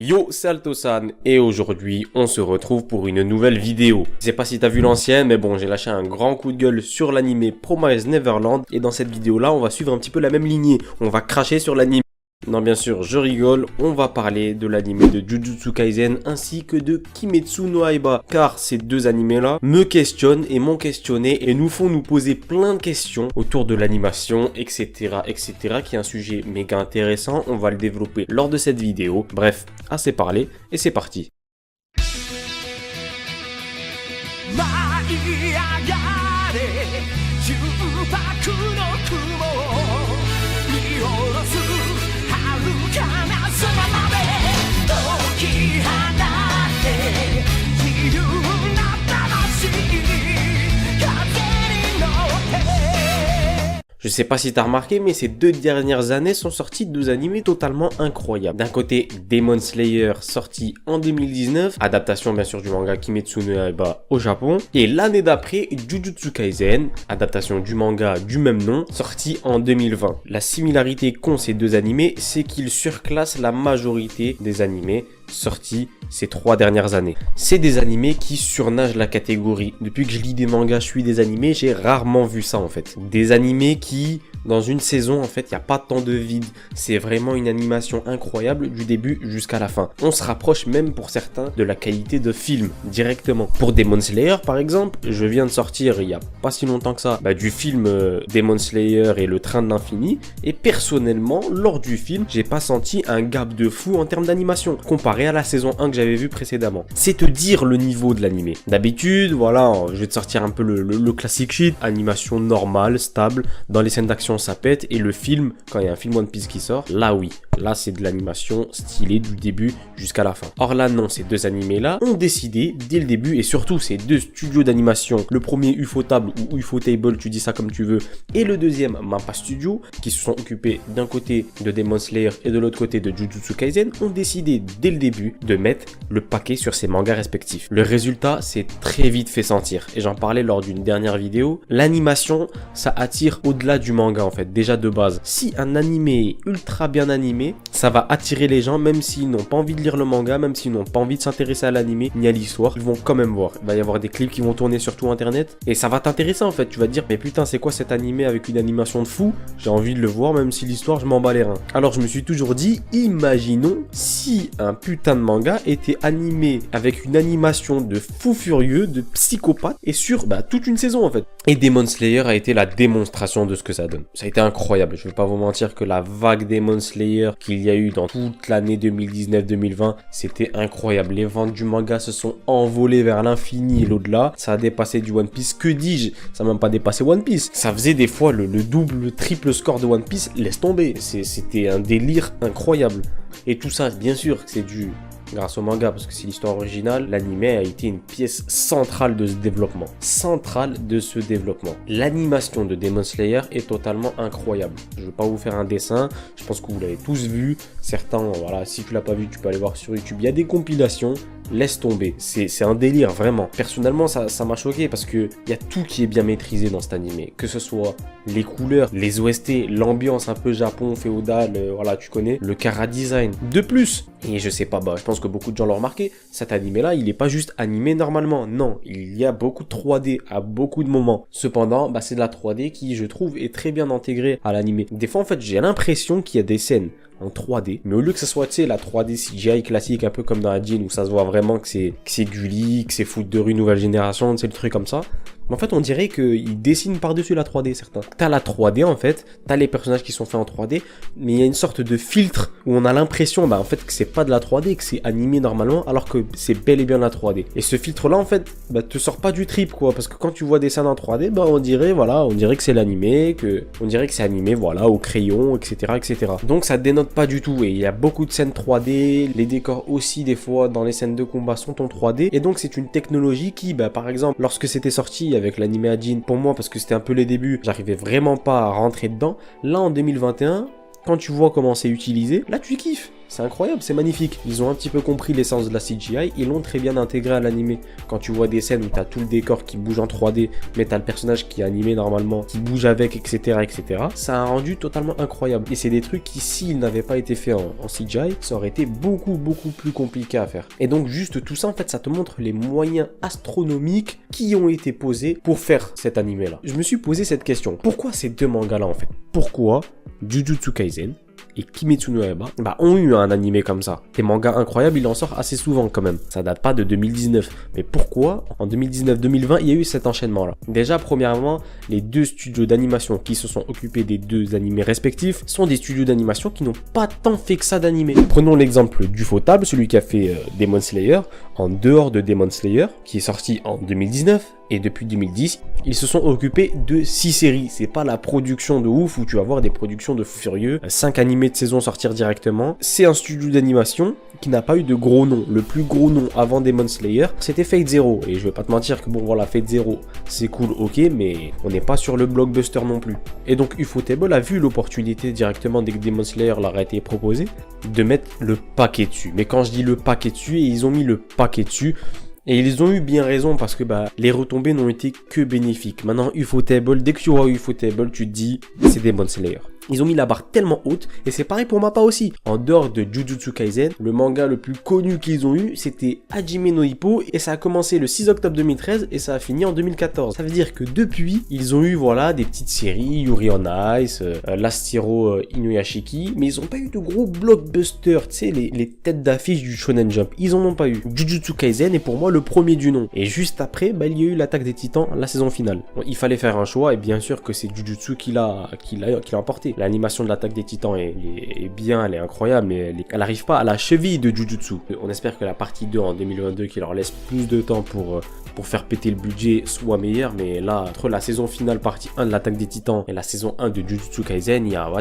Yo, c'est Altosan et aujourd'hui on se retrouve pour une nouvelle vidéo. Je sais pas si t'as vu l'ancienne, mais bon, j'ai lâché un grand coup de gueule sur l'anime Promised Neverland et dans cette vidéo là on va suivre un petit peu la même lignée. On va cracher sur l'anime. Non, bien sûr, je rigole, on va parler de l'anime de Jujutsu Kaisen ainsi que de Kimetsu no Yaiba, car ces deux animés-là me questionnent et m'ont questionné et nous font nous poser plein de questions autour de l'animation, etc., qui est un sujet méga intéressant, on va le développer lors de cette vidéo. Bref, assez parlé et c'est parti. Je sais pas si t'as remarqué, mais ces deux dernières années sont sortis deux animés totalement incroyables. D'un côté, Demon Slayer, sorti en 2019, adaptation bien sûr du manga Kimetsu no Yaiba au Japon. Et l'année d'après, Jujutsu Kaisen, adaptation du manga du même nom, sorti en 2020. La similarité qu'ont ces deux animés, c'est qu'ils surclassent la majorité des animés sortis ces 3 dernières années. C'est des animés qui surnagent la catégorie. Depuis que je lis des mangas, je suis des animés, j'ai rarement vu ça en fait. Des animés qui, dans une saison, en fait, il n'y a pas tant de vide. C'est vraiment une animation incroyable du début jusqu'à la fin. On se rapproche même pour certains de la qualité de film directement. Pour Demon Slayer par exemple, je viens de sortir il n'y a pas si longtemps que ça du film Demon Slayer et le train de l'infini. Et personnellement, lors du film, j'ai pas senti un gap de fou en termes d'animation comparé à la saison 1 que j'avais vu précédemment. C'est te dire le niveau de l'animé. D'habitude, voilà, je vais te sortir un peu le classique shit. Animation normale, stable, dans les scènes d'action ça pète, et le film, quand il y a un film One Piece qui sort, là oui, là c'est de l'animation stylée du début jusqu'à la fin. Or là non, ces deux animés là ont décidé dès le début, et surtout ces deux studios d'animation, le premier Ufotable ou Ufotable, tu dis ça comme tu veux, et le deuxième Mappa Studio, qui se sont occupés d'un côté de Demon Slayer et de l'autre côté de Jujutsu Kaisen, ont décidé dès le début de mettre le paquet sur ces mangas respectifs. Le résultat s'est très vite fait sentir, et j'en parlais lors d'une dernière vidéo. L'animation, ça attire au-delà du manga en fait, déjà de base. Si un animé est ultra bien animé, ça va attirer les gens, même s'ils n'ont pas envie de lire le manga, même s'ils n'ont pas envie de s'intéresser à l'animé ni à l'histoire, ils vont quand même voir. Il va y avoir des clips qui vont tourner sur tout internet, et ça va t'intéresser en fait. Tu vas te dire, mais putain, c'est quoi cet animé avec une animation de fou? J'ai envie de le voir, même si l'histoire, je m'en bats les reins. Alors je me suis toujours dit, imaginons si un putain de manga était animé avec une animation de fou furieux, de psychopathe, et sur toute une saison en fait. Et Demon Slayer a été la démonstration de ce que ça donne. Ça a été incroyable, je vais pas vous mentir que la vague Demon Slayer qu'il y a eu dans toute l'année 2019-2020, c'était incroyable. Les ventes du manga se sont envolées vers l'infini et l'au-delà. Ça a dépassé du One Piece, que dis-je? Ça n'a même pas dépassé One Piece. Ça faisait des fois le double, le triple score de One Piece, laisse tomber. C'était un délire incroyable. Et tout ça, bien sûr, c'est dû grâce au manga, parce que c'est l'histoire originale. L'anime a été une pièce centrale de ce développement. L'animation de Demon Slayer est totalement incroyable. Je ne vais pas vous faire un dessin, je pense que vous l'avez tous vu. Certains, voilà, si tu l'as pas vu, tu peux aller voir sur YouTube. Il y a des compilations, laisse tomber. C'est un délire, vraiment. Personnellement, ça m'a choqué parce que il y a tout qui est bien maîtrisé dans cet animé. Que ce soit les couleurs, les OST, l'ambiance un peu Japon, féodal, voilà, tu connais, le chara design. De plus, et je sais pas, je pense que beaucoup de gens l'ont remarqué, cet animé-là, il est pas juste animé normalement. Non, il y a beaucoup de 3D à beaucoup de moments. Cependant, c'est de la 3D qui, je trouve, est très bien intégrée à l'animé. Des fois, en fait, j'ai l'impression qu'il y a des scènes en 3D, mais au lieu que ça soit, tu sais, la 3D CGI classique, un peu comme dans Hajin, où ça se voit vraiment que c'est Gulli, que c'est foot de rue nouvelle génération, tu sais, le truc comme ça. Mais en fait, on dirait qu'ils dessinent par-dessus la 3D, certains. T'as la 3D, en fait, t'as les personnages qui sont faits en 3D, mais il y a une sorte de filtre où on a l'impression, en fait, que c'est pas de la 3D, que c'est animé normalement, alors que c'est bel et bien de la 3D. Et ce filtre-là, en fait, te sort pas du trip, quoi, parce que quand tu vois des scènes en 3D, on dirait que c'est l'animé, on dirait que c'est animé, voilà, au crayon, etc. Donc ça dénote pas du tout, et il y a beaucoup de scènes 3D, les décors aussi, des fois, dans les scènes de combat sont en 3D, et donc c'est une technologie qui, par exemple, lorsque c'était sorti avec l'anime Hajin, pour moi, parce que c'était un peu les débuts, j'arrivais vraiment pas à rentrer dedans. Là, en 2021, quand tu vois comment c'est utilisé, là tu kiffes. c'est incroyable, c'est magnifique. Ils ont un petit peu compris l'essence de la CGI, ils l'ont très bien intégré à l'animé. Quand tu vois des scènes où t'as tout le décor qui bouge en 3D, mais t'as le personnage qui est animé normalement, qui bouge avec, etc., etc., ça a un rendu totalement incroyable. Et c'est des trucs qui, s'ils n'avaient pas été faits en CGI, ça aurait été beaucoup plus compliqué à faire. Et donc juste tout ça, en fait, ça te montre les moyens astronomiques qui ont été posés pour faire cet animé-là. Je me suis posé cette question. Pourquoi ces deux mangas-là, en fait? Pourquoi Jujutsu Kaisen et Kimetsu no Yaiba ont eu un animé comme ça? Des mangas incroyables, il en sort assez souvent quand même. Ça date pas de 2019. Mais pourquoi en 2019-2020 il y a eu cet enchaînement là? Déjà premièrement, les deux studios d'animation qui se sont occupés des deux animés respectifs sont des studios d'animation qui n'ont pas tant fait que ça d'animé. Prenons l'exemple du Ufotable, celui qui a fait Demon Slayer, en dehors de Demon Slayer, qui est sorti en 2019. Et depuis 2010, ils se sont occupés de 6 séries. C'est pas la production de ouf où tu vas voir des productions de fou furieux, 5 animés de saison sortir directement. C'est un studio d'animation qui n'a pas eu de gros nom. Le plus gros nom avant Demon Slayer, c'était Fate Zero. Et je vais pas te mentir que bon voilà, Fate Zero, c'est cool, ok, mais on n'est pas sur le blockbuster non plus. Et donc Ufotable a vu l'opportunité directement dès que Demon Slayer leur a été proposé, de mettre le paquet dessus. Mais quand je dis le paquet dessus, ils ont mis le paquet dessus. Et ils ont eu bien raison parce que les retombées n'ont été que bénéfiques. Maintenant, Ufotable, dès que tu vois Ufotable, tu te dis c'est Demon Slayer. Ils ont mis la barre tellement haute, et c'est pareil pour Mappa aussi. En dehors de Jujutsu Kaisen, le manga le plus connu qu'ils ont eu, c'était Hajime no Ippo, et ça a commencé le 6 octobre 2013, et ça a fini en 2014. Ça veut dire que depuis, ils ont eu, voilà, des petites séries, Yuri on Ice, Last Hero Inuyashiki, mais ils n'ont pas eu de gros blockbusters, tu sais, les têtes d'affiche du Shonen Jump. Ils en ont pas eu. Jujutsu Kaisen est pour moi le premier du nom. Et juste après, il y a eu l'Attaque des Titans, la saison finale. Bon, il fallait faire un choix, et bien sûr que c'est Jujutsu qui l'a emporté. L'animation de l'Attaque des Titans est bien, elle est incroyable, mais elle n'arrive pas à la cheville de Jujutsu. On espère que la partie 2 en 2022, qui leur laisse plus de temps pour faire péter le budget, soit meilleure. Mais là, entre la saison finale partie 1 de l'Attaque des Titans et la saison 1 de Jujutsu Kaisen, il y a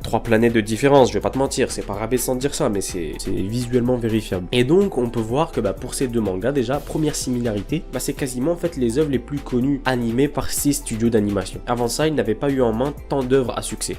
3 planètes de différence, je vais pas te mentir, c'est pas rabaissant de dire ça, mais c'est visuellement vérifiable. Et donc, on peut voir que pour ces deux mangas, déjà, première similarité, c'est quasiment en fait les œuvres les plus connues animées par ces studios d'animation. Avant ça, ils n'avaient pas eu en main tant d'œuvres à succès.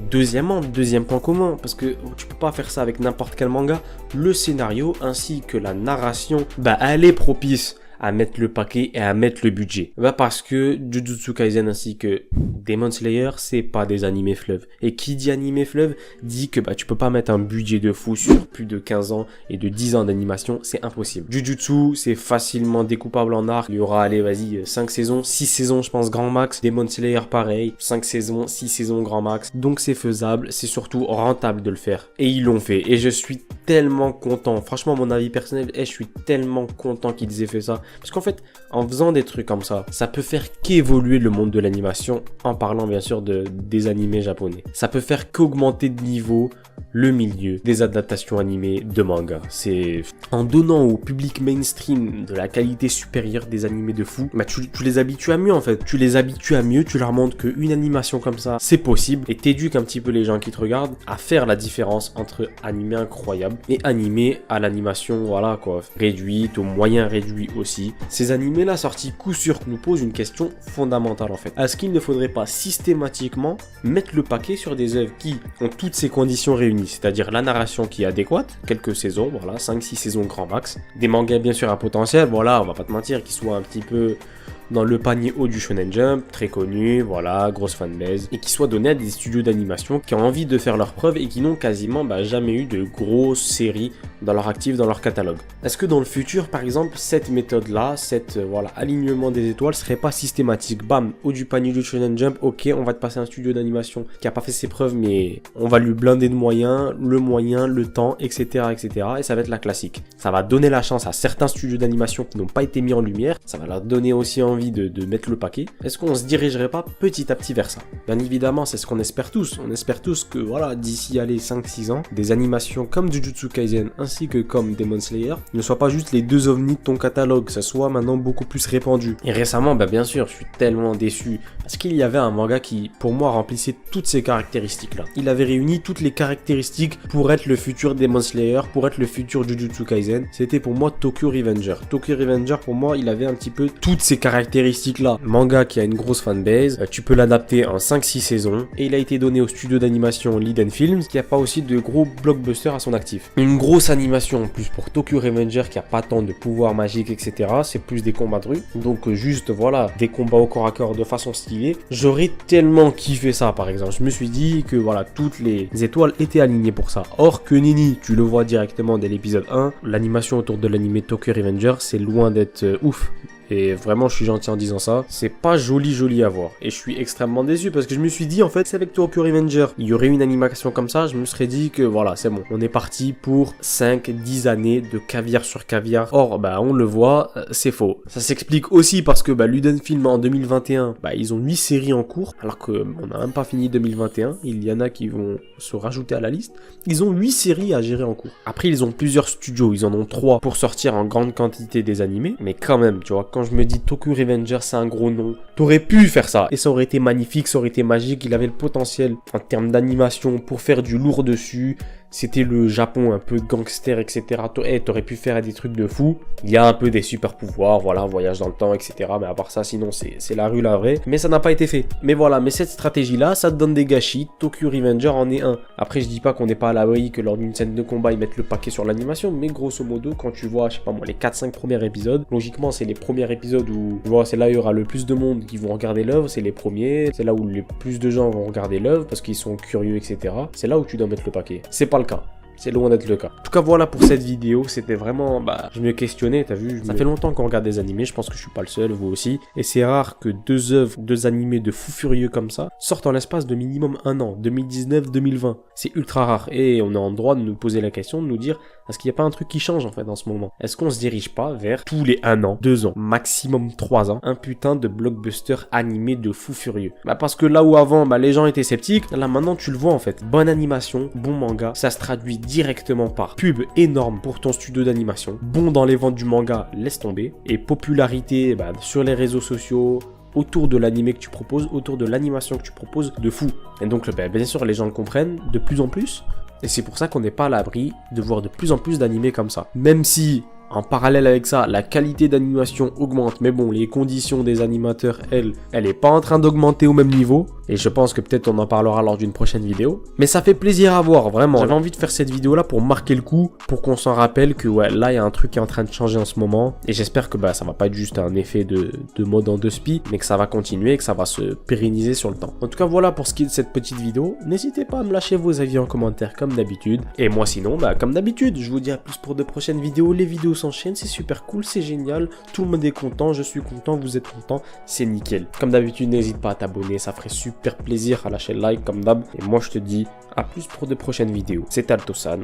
Deuxième point commun, parce que tu peux pas faire ça avec n'importe quel manga, le scénario ainsi que la narration, elle est propice à mettre le paquet et à mettre le budget. Parce que Jujutsu Kaisen ainsi que Demon Slayer, c'est pas des animés fleuves. Et qui dit animé fleuve dit que tu peux pas mettre un budget de fou sur plus de 15 ans et de 10 ans d'animation, c'est impossible. Jujutsu, c'est facilement découpable en arc. Il y aura, 5 saisons, 6 saisons, je pense, grand max. Demon Slayer, pareil, 5 saisons, 6 saisons, grand max. Donc c'est faisable, c'est surtout rentable de le faire. Et ils l'ont fait. Et je suis tellement content. Franchement, mon avis personnel, je suis tellement content qu'ils aient fait ça. Parce qu'en fait, en faisant des trucs comme ça, ça peut faire qu'évoluer le monde de l'animation, en parlant bien sûr des animés japonais. Ça peut faire qu'augmenter de niveau le milieu des adaptations animées de manga. C'est en donnant au public mainstream de la qualité supérieure des animés de fou, tu les habitues à mieux en fait. Tu les habitues à mieux, tu leur montres qu'une animation comme ça, c'est possible, et t'éduques un petit peu les gens qui te regardent à faire la différence entre animé incroyable et animé à l'animation, voilà quoi, réduite, aux moyens réduits aussi. Ces animés là sortis coup sûr nous posent une question fondamentale en fait. Est-ce qu'il ne faudrait pas systématiquement mettre le paquet sur des œuvres qui ont toutes ces conditions réunies, c'est-à-dire la narration qui est adéquate, quelques saisons, voilà, 5-6 saisons grand max, des mangas bien sûr à potentiel, voilà, on va pas te mentir, qui soient un petit peu dans le panier haut du Shonen Jump, très connu, voilà, grosse fanbase, et qui soit donné à des studios d'animation qui ont envie de faire leurs preuves et qui n'ont quasiment jamais eu de grosses séries dans leur actif, dans leur catalogue. Est-ce que dans le futur, par exemple, cette méthode-là, alignement des étoiles serait pas systématique? Bam, haut du panier du Shonen Jump, ok, on va te passer un studio d'animation qui a pas fait ses preuves, mais on va lui blinder de moyens, le temps, etc., etc., et ça va être la classique. Ça va donner la chance à certains studios d'animation qui n'ont pas été mis en lumière, ça va leur donner aussi envie de mettre le paquet. Est-ce qu'on se dirigerait pas petit à petit vers ça? Bien évidemment, c'est ce qu'on espère tous. On espère tous que voilà, d'ici 5-6 ans, des animations comme Jujutsu Kaisen ainsi que comme Demon Slayer ne soient pas juste les deux ovnis de ton catalogue, ça soit maintenant beaucoup plus répandu. Et récemment, bien sûr, je suis tellement déçu parce qu'il y avait un manga qui, pour moi, remplissait toutes ces caractéristiques-là. Il avait réuni toutes les caractéristiques pour être le futur Demon Slayer, pour être le futur Jujutsu Kaisen. C'était pour moi Tokyo Revenger. Tokyo Revenger, pour moi, il avait un petit peu toutes ces caractéristiques caractéristiques-là, manga qui a une grosse fanbase, tu peux l'adapter en 5-6 saisons, et il a été donné au studio d'animation Liden Films, qui a pas aussi de gros blockbusters à son actif. Une grosse animation, plus pour Tokyo Revenger, qui a pas tant de pouvoirs magiques, etc. C'est plus des combats de rue, donc juste, voilà, des combats au corps à corps de façon stylée. J'aurais tellement kiffé ça, par exemple. Je me suis dit que, voilà, toutes les étoiles étaient alignées pour ça. Or que Nini, tu le vois directement dès l'épisode 1, l'animation autour de l'anime Tokyo Revenger, c'est loin d'être ouf. Et vraiment, je suis gentil en disant ça. C'est pas joli à voir. Et je suis extrêmement déçu parce que je me suis dit, en fait, c'est avec Tokyo Revenger, il y aurait une animation comme ça. Je me serais dit que voilà, c'est bon. On est parti pour 5-10 années de caviar sur caviar. Or, bah, on le voit, c'est faux. Ça s'explique aussi parce que, bah, Luden Film en 2021, bah, ils ont 8 séries en cours. Alors que on n'a même pas fini 2021. Il y en a qui vont se rajouter à la liste. Ils ont 8 séries à gérer en cours. Après, ils ont plusieurs studios. Ils en ont 3 pour sortir en grande quantité des animés. Mais quand même, tu vois, quand je me dis Tokyo Revenger, c'est un gros nom, t'aurais pu faire ça. Et ça aurait été magnifique, ça aurait été magique. Il avait le potentiel en termes d'animation pour faire du lourd dessus. C'était le Japon un peu gangster, etc. T'aurais pu faire des trucs de fou. Il y a un peu des super pouvoirs, voilà, voyage dans le temps, etc. Mais à part ça, sinon, c'est la rue, la vraie. Mais ça n'a pas été fait. Mais voilà, mais cette stratégie-là, ça te donne des gâchis. Tokyo Revenger en est un. Après, je dis pas qu'on n'est pas à l'abri que lors d'une scène de combat, ils mettent le paquet sur l'animation. Mais grosso modo, quand tu vois, je sais pas moi, les 4-5 premiers épisodes, logiquement, c'est les premiers épisodes où, tu vois, c'est là où il y aura le plus de monde qui vont regarder l'œuvre. C'est les premiers. C'est là où le plus de gens vont regarder l'œuvre parce qu'ils sont curieux, etc. C'est là où tu dois mettre le paquet. C'est pas le cas. C'est loin d'être le cas. En tout cas, voilà pour cette vidéo. C'était vraiment, je me questionnais, t'as vu. Ça fait longtemps qu'on regarde des animés. Je pense que je suis pas le seul, vous aussi. Et c'est rare que deux animés de fous furieux comme ça sortent en l'espace de minimum un an. 2019-2020. C'est ultra rare. Et on est en droit de nous poser la question, de nous dire, est-ce qu'il n'y a pas un truc qui change en fait en ce moment? Est-ce qu'on se dirige pas vers tous les 1 an, 2 ans, maximum 3 ans, un putain de blockbuster animé de fous furieux? Parce que là où avant, les gens étaient sceptiques, là maintenant tu le vois en fait. Bonne animation, bon manga, ça se traduit directement par pub énorme pour ton studio d'animation, bon dans les ventes du manga, laisse tomber, et popularité sur les réseaux sociaux, autour de l'animé que tu proposes, autour de l'animation que tu proposes, de fou. Et donc bien sûr les gens le comprennent de plus en plus, et c'est pour ça qu'on n'est pas à l'abri de voir de plus en plus d'animés comme ça. Même si, en parallèle avec ça, la qualité d'animation augmente, mais bon, les conditions des animateurs, elle est pas en train d'augmenter au même niveau, et je pense que peut-être on en parlera lors d'une prochaine vidéo. Mais ça fait plaisir à voir, vraiment. J'avais envie de faire cette vidéo-là pour marquer le coup, pour qu'on s'en rappelle que ouais, là, il y a un truc qui est en train de changer en ce moment, et j'espère que ça va pas être juste un effet de mode en 2 spi, mais que ça va continuer, et que ça va se pérenniser sur le temps. En tout cas, voilà pour ce qui est de cette petite vidéo. N'hésitez pas à me lâcher vos avis en commentaire, comme d'habitude. Et moi, sinon, comme d'habitude, je vous dis à plus pour de prochaines vidéos. Les vidéos s'enchaînent, c'est super cool, c'est génial, tout le monde est content, je suis content, vous êtes content, c'est nickel. Comme d'habitude, n'hésite pas à t'abonner, ça ferait super plaisir, à lâcher le like comme d'hab. Et moi je te dis à plus pour de prochaines vidéos. C'était Altosan,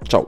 ciao.